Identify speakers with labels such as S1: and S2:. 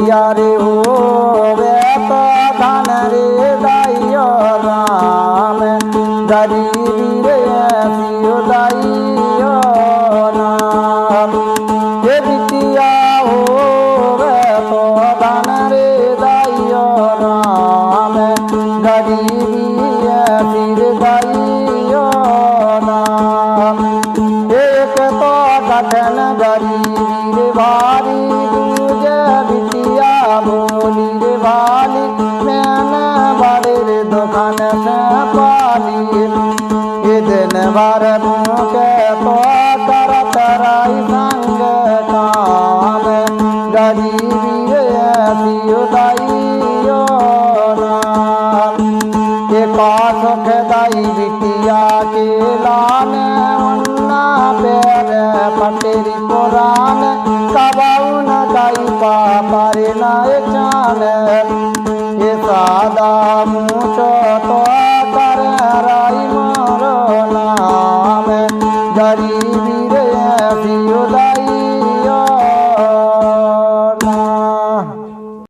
S1: बिटिया रे हो तो धन रे दाइयो राम गरीबी रे ऐसी दाइयो नाम। ये बिटिया हो तो धन रे दाइयो राम गरीबी ऐसी दाइयो नाम। एक तो कठिन गरीबी रे भारी दूजे बिटिया बोली रे भाली मैंने बड़े रे दुकान से पाली। ये दिन भर भूखे तो कर तराई संग काम गरीबी रे ऐसी दाइयो नाम। ये का सुख दाई बिटिया के लाने मुन्ना पैर पटेरी पुराण कबाऊ न दाई पापा रे ना चान। ये सादा मुँचो तो